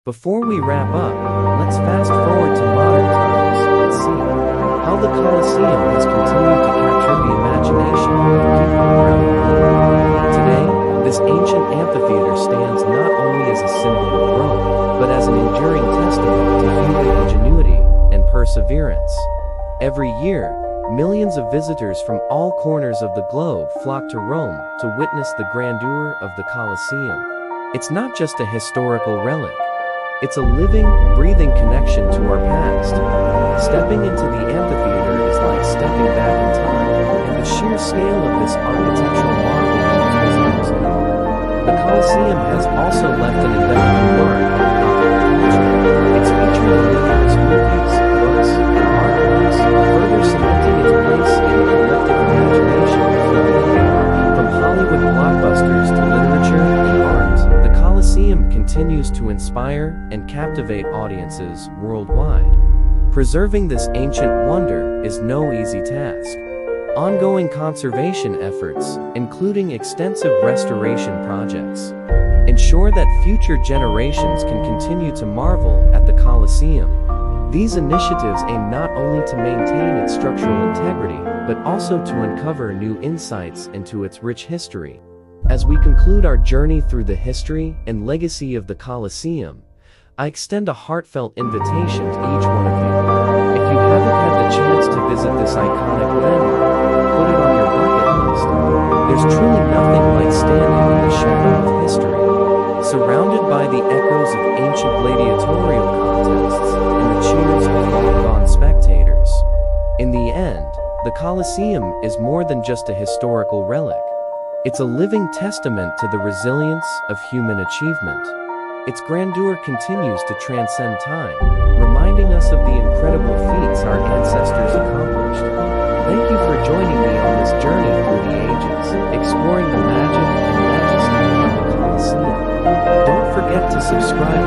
Before we wrap up, let's fast forward to modern times and see how the Colosseum has continued to capture the imagination of people around the world. Today, this ancient amphitheater stands not only as a symbol of Rome, but as an enduring testament to human ingenuity and perseverance. Every year, millions of visitors from all corners of the globe flock to Rome to witness the grandeur of the Colosseum. It's not just a historical relic. It's a living, breathing connection to our past. Stepping into the amphitheater is like stepping back in time, and the sheer scale of this architectural marvel leaves visitors in awe. The Colosseum has also left an indelible mark on popular culture. It's featured in numerous movies, books, and art works, further cementing its place in the collective imagination of humanity. From Hollywood blockbusters to literature and art, the Colosseum continues to inspire and captivate audiences worldwide. Preserving this ancient wonder is no easy task. Ongoing conservation efforts, including extensive restoration projects, ensure that future generations can continue to marvel at the Colosseum. These initiatives aim not only to maintain its structural integrity, but also to uncover new insights into its rich history. As we conclude our journey through the history and legacy of the Colosseum, I extend a heartfelt invitation to each one of you. If you haven't had the chance to visit this iconic landmark, put it on your bucket list. There's truly nothing like standing in the shadow of history, surrounded by the echoes of ancient gladiatorial contests and the cheers of long-gone spectators. In the end, the Colosseum is more than just a historical relic. It's a living testament to the resilience of human achievement. Its grandeur continues to transcend time, reminding us of the incredible feats our ancestors accomplished. Thank you for joining me on this journey through the ages, exploring the magic and majesty of the Colosseum. Don't forget to subscribe